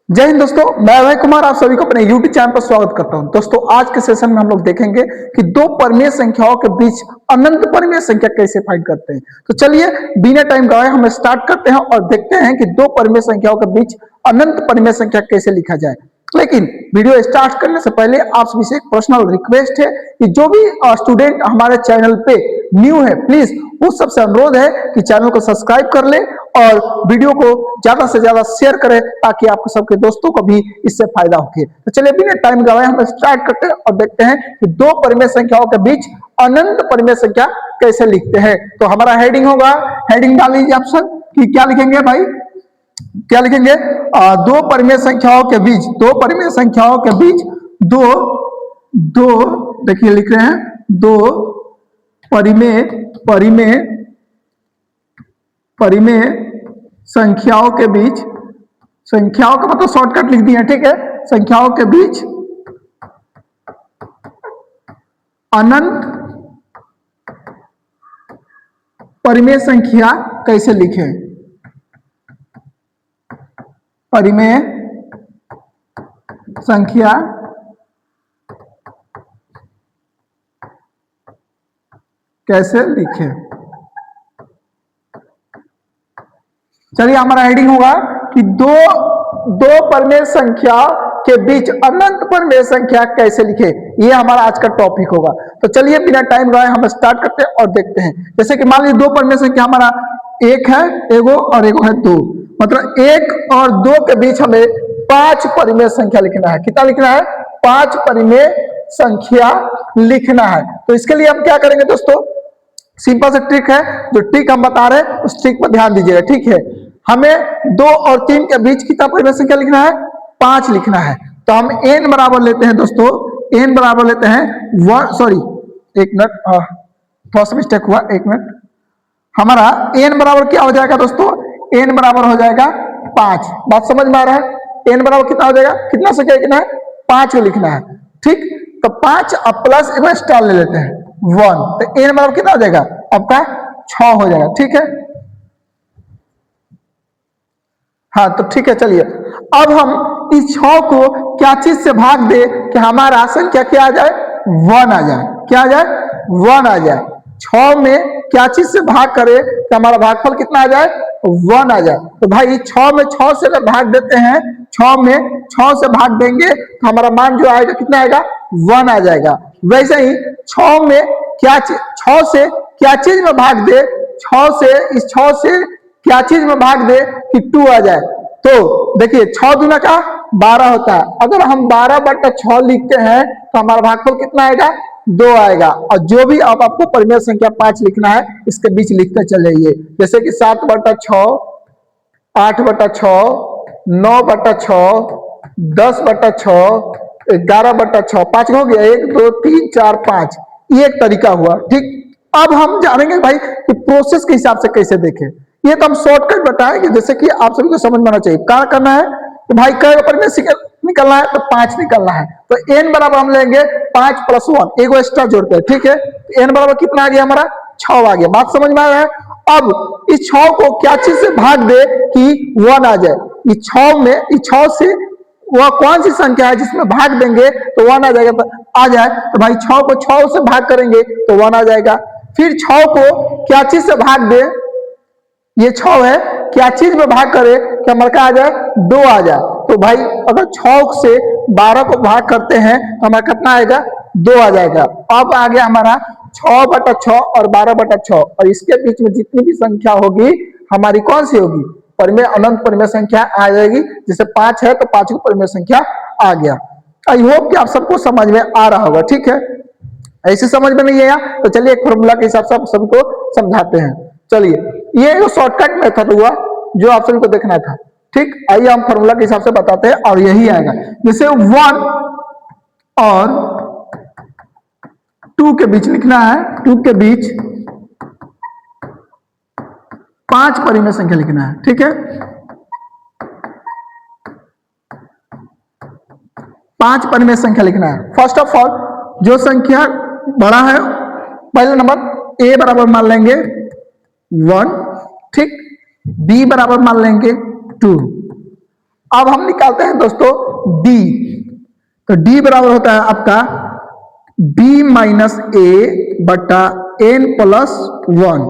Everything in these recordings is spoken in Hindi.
जय हिंद दोस्तों, मैं अभय कुमार आप सभी को अपने YouTube चैनल पर स्वागत करता हूं। दोस्तों आज के सेशन में हम लोग देखेंगे कि दो परिमेय संख्याओं के बीच अनंत परिमेय संख्या कैसे फाइंड करते हैं। तो चलिए बिना टाइम गवाए हम स्टार्ट करते हैं और देखते हैं कि दो परिमेय संख्याओं के बीच अनंत परिमेय संख्या कैसे लिखा जाए। लेकिन वीडियो स्टार्ट करने से पहले आप सभी से एक पर्सनल रिक्वेस्ट है कि जो भी स्टूडेंट हमारे चैनल पे न्यू है प्लीज उस सबसे अनुरोध है कि चैनल को सब्सक्राइब कर ले और वीडियो को ज्यादा से ज्यादा शेयर करें ताकि आपको सबके दोस्तों को भी इससे फायदा हो। तो चलिए बिना टाइम गवाए हम स्टार्ट करते हैं और देखते हैं कि दो परिमेय संख्याओं के बीच अनंत परिमेय संख्या कैसे लिखते हैं। तो हमारा हेडिंग होगा, हेडिंग डाल लीजिए ऑप्शन कि क्या लिखेंगे भाई, क्या लिखेंगे? दो परिमेय संख्याओं के बीच, दो परिमेय संख्याओं के बीच दो दो देखिए लिख रहे हैं दो परिमेय परिमेय परिमेय संख्याओं के बीच, संख्याओं का मतलब शॉर्टकट लिख दिए, ठीक है। संख्याओं के बीच अनंत परिमेय संख्या कैसे लिखें? परिमेय संख्या कैसे लिखें? चलिए हमारा हेडिंग होगा कि दो परिमेय संख्या के बीच अनंत परिमेय संख्या कैसे लिखे। ये हमारा आज का टॉपिक होगा। तो चलिए बिना टाइम गवाए हम स्टार्ट करते हैं और देखते हैं। जैसे कि मान लीजिए दो परिमेय संख्या हमारा एक है एगो और एगो है दो, मतलब एक और दो के बीच हमें पांच परिमेय संख्या लिखना है। कितना लिखना है? पांच परिमेय संख्या लिखना है। तो इसके लिए हम क्या करेंगे दोस्तों, सिंपल से ट्रिक है, जो ट्रिक हम बता रहे हैं उस ट्रिक पर ध्यान दीजिएगा, ठीक है। हमें दो और तीन के बीच कितना परिमेय संख्या लिखना है? पांच लिखना है। तो हम n बराबर लेते हैं दोस्तों, n बराबर लेते हैं वन, सॉरी एक मिनट, थोड़ा सा मिस्टेक हुआ, एक मिनट। हमारा n बराबर क्या हो जाएगा दोस्तों? n बराबर हो जाएगा पांच। बात समझ में आ रहा है? n बराबर कितना हो जाएगा? कितना संख्या लिखना है? पांच को लिखना है, ठीक। तो पांच अब प्लस एक स्टार ले लेते हैं वन, तो n बराबर कितना हो जाएगा आपका? 6 हो जाएगा, ठीक है। हाँ तो ठीक है, चलिए अब हम इस 6 को क्या चीज से भाग दे कि हमारा संख्या क्या आ जाए? 1 आ जाए। क्या आ जाए? 1 आ जाए। 6 में क्या चीज से भाग करे कि हमारा भागफल कितना आ जाए? 1 आ जाए। तो भाई 6 में 6 से अगर भाग देते हैं, 6 में 6 से भाग देंगे तो हमारा मान जो आएगा कितना आएगा? 1 आ जाएगा। वैसे ही 6 में क्या चीज, 6 से क्या चीज में भाग दे, 6 से इस 6 से क्या चीज में भाग दे कि 2 आ जाए। तो देखिए 6 दूना का 12 होता है। अगर हम 12/6 लिखते हैं तो हमारा भागफल कितना आएगा? 2 आएगा। और जो भी अब आपको परिमेय संख्या 5 लिखना है इसके बीच लिखते चले जाइए, जैसे कि 7/6, 8/6, 9/6, 10/6, 11/6, 5 हो गया, 1 2 3 4 5। ये एक तरीका हुआ, ठीक। अब हम जानेंगे भाई कि प्रोसेस के हिसाब से कैसे देखें। ये तो हम शॉर्टकट बताएं कि जैसे कि आप सभी को समझ में आना चाहिए। क्या करना है कि भाई कई परिमेय निकलना है तो 5 निकलना है। तो n बराबर हम लेंगे 5 + 1, एगो एक्स्ट्रा जोड़ते हैं, ठीक है। तो n बराबर कितना आ गया हमारा? 6 आ गया। बात समझ में आ रहा है? अब इस 6 को क्या चीज से भाग दे कि 1 आ जाए। इस 6 में, इस 6 से वह कौन सी संख्या है जिसमें भाग देंगे तो 1 आ जाएगा, तो आ जाए। तो भाई 6 को 6 से भाग करेंगे तो 1 आ जाएगा। फिर 6 को क्या चीज से भाग दे, ये 6 है, क्या चीज में भाग करे कि हमारा क्या आ जाए? 2 आ जाए। तो भाई अगर 6 से 12 को भाग करते हैं तो हमारा कितना आएगा? 2 आ जाएगा। अब आ गया हमारा 6/6 और 12/6, और इसके बीच में जितनी भी संख्या होगी हमारी कौन सी होगी? परिमेय, अनंत परिमेय संख्या आ जाएगी। जैसे 5 है तो 5 को परिमेय संख्या आ गया। आई होप कि आप सबको समझ में आ रहा होगा, ठीक है। ऐसे समझ में नहीं आया तो चलिए एक फॉर्मूला के हिसाब से आप सबको समझाते हैं। चलिए ये जो शॉर्टकट मेथड हुआ जो आप सभी को देखना था, ठीक। आइए हम फॉर्मूला के हिसाब से बताते हैं और यही आएगा। जैसे 1 और 2 के बीच लिखना है, 2 के बीच 5 परिमेय संख्या लिखना है, ठीक है। 5 परिमेय संख्या लिखना है। फर्स्ट ऑफ ऑल जो संख्या बड़ा है, पहले नंबर a बराबर मान लेंगे 1, ठीक। b बराबर मान लेंगे 2 अब हम निकालते हैं दोस्तों डी। तो डी बराबर होता है आपका बी माइनस ए बटा एन प्लस वन,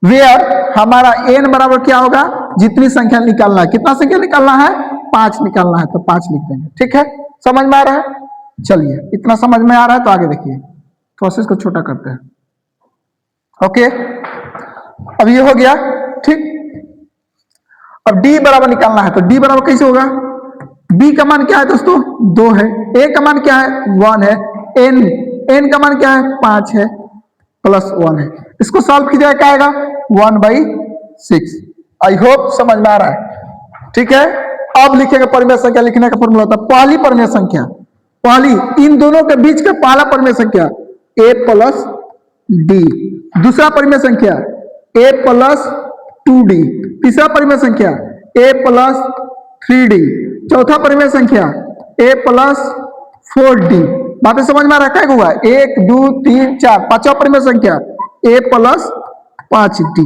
वेयर हमारा एन बराबर क्या होगा, जितनी संख्या निकालना है, कितना संख्या निकालना है, 5 निकालना है, तो 5 लिख देंगे। ठीक है, समझ में आ रहा है? चलिए, इतना समझ में आ रहा है तो आगे देखिए, प्रोसेस को छोटा करते हैं। ओके, अब ये हो गया। ठीक, अब डी बराबर निकालना है, तो डी बराबर कैसे होगा, बी का मान क्या है दोस्तों, 2 है, ए का मान क्या है, 1 है, एन का मान क्या है, 5 है, प्लस 1 है। इसको सॉल्व कीजिएगा, क्या आएगा, 1/6। आई होप समझ में आ रहा है। ठीक है, अब लिखेंगे परिमेय संख्या। लिखने का फॉर्मूला होता है पहली परिमेय संख्या, पहली इन दोनों के बीच का पहला परिमेय संख्या a प्लस डी, दूसरा परिमेय संख्या a प्लस 2d, तीसरा परिमेय संख्या a प्लस 3d, चौथा परिमेय संख्या a प्लस 4d। बातें समझ में आ रहा है? क्या हुआ, 1 2 3 4, पांचवा परिमेय संख्या a प्लस 5d।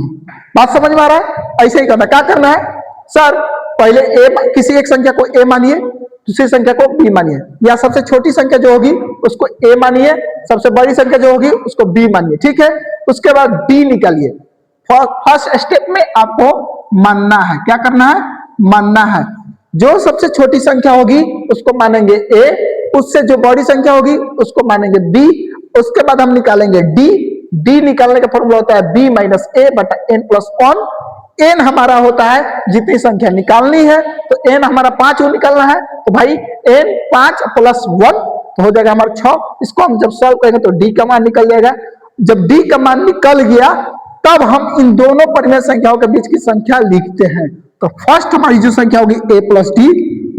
बात समझ में आ रहा है? ऐसे ही करना। क्या करना है सर, पहले a, किसी एक संख्या को a मानिए, दूसरी संख्या को b मानिए, या सबसे छोटी संख्या जो होगी उसको a मानिए, सबसे बड़ी संख्या जो होगी उसको b मानिए। ठीक है, उसके बाद d निकालिए। फर्स्ट स्टेप में आपको मानना है, क्या करना है, मानना है। जो सबसे छोटी संख्या होगी उसको मानेंगे a, उससे जो बड़ी संख्या होगी उसको मानेंगे b, उसके बाद हम निकालेंगे d। d निकालने का फॉर्मूला होता है b माइनस ए बटा n प्लस 1। n हमारा होता है जितनी संख्या निकालनी है, तो n हमारा 5 निकालना है, तो भाई n 5 प्लस 1 तो हो जाएगा हमारा 6। इसको हम जब सॉल्व करेंगे तो d का मान निकल जाएगा। जब d का मान निकल गया तब हम इन दोनों परिमेय संख्याओं के बीच की संख्या लिखते हैं। तो फर्स्ट हमारी जो संख्या होगी a प्लस डी,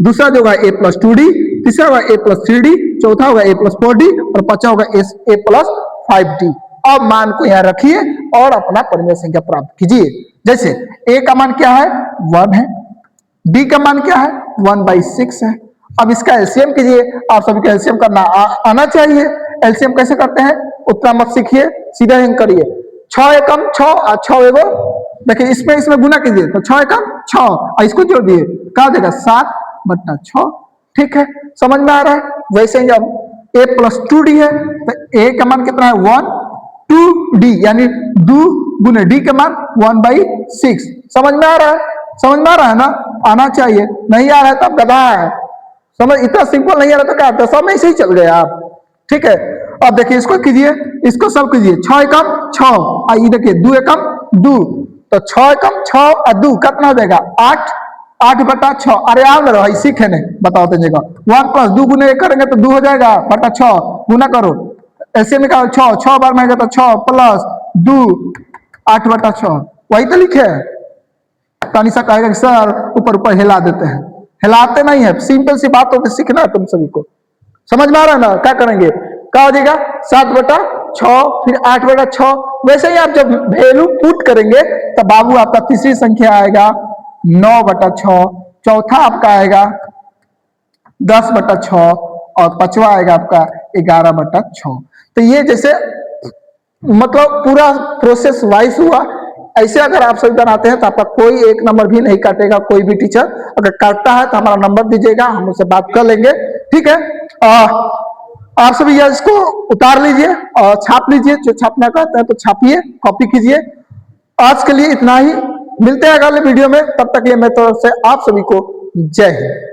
दूसरा जो होगा a प्लस 2d, तीसरा होगा a प्लस 3d, चौथा होगा a प्लस 4d और पांचवा होगा a प्लस 5d। अब मान को यहाँ रखिए और अपना परिमेय संख्या प्राप्त कीजिए। जैसे a का मान क्या है, 1 है, d का मान क्या है, 1/6 है। अब इसका एलसीएम कीजिए। आप सभी को एलसीएम करना आना चाहिए। एलसीएम कैसे करते हैं उतना मत सीखिए, सीधा ही करिए। 6 एकम 6 और 6 एगो, देखिए इसमें गुना कीजिए तो 6 एकम 6 और इसको जोड़ दिए, क्या हो जाएगा 7/6। ठीक है, समझ में आ रहा है? वैसे ही जब a प्लस 2d है तो a का मान कितना है, 1, 2d यानी 2 गुने d का मान 1/6। समझ में आ रहा है? समझ में आ रहा है ना? आना चाहिए। नहीं आ रहा है तब गधा है। समझ, इतना सिंपल नहीं आ रहा तो क्या, सब में ऐसे ही चल गए आप। ठीक है, अब देखिए इसको कीजिए, इसको सब कीजिए। 6 एकम 6 और ये देखिए 2 एकम 2, तो 6 एकम 6 और 2 कितना हो जाएगा, 8, 8/6। अरे आओ ना भाई, सीखे नहीं, बताओ तो जगह 1 प्लस 2 गुने करेंगे तो 2 हो जाएगा बटा 6, गुना करो ऐसे में क्या, 6 बार में तो 6 प्लस 2 8/6, वही तो लिखे है। तानिशा कहेगा कि सर ऊपर ऊपर हिला देते हैं, हिलाते नहीं है, सिंपल सी बात होती सीखना है तुम सभी को। समझ में आ रहा है ना? क्या करेंगे, क्या हो जाएगा 7/6 फिर 8/6। वैसे ही आप जब वैल्यू पुट करेंगे तब बाबू आपका तीसरी संख्या आएगा 9/6, चौथा आपका आएगा 10/6 और पांचवा आएगा आपका 11/6। तो ये जैसे मतलब पूरा प्रोसेस वाइज हुआ। ऐसे अगर आप सभी बनाते हैं तो आपका कोई एक नंबर भी नहीं काटेगा, कोई भी टीचर अगर काटता है तो हमारा नंबर दीजिएगा, हम उससे बात कर लेंगे। ठीक है, आप सभी इसको उतार लीजिए और छाप लीजिए, जो छापना कहते हैं तो छापिए, कॉपी कीजिए। आज के लिए इतना ही, मिलते हैं अगले वीडियो में, तब तक के लिए मैं तरफ से आप सभी को जय हिंद।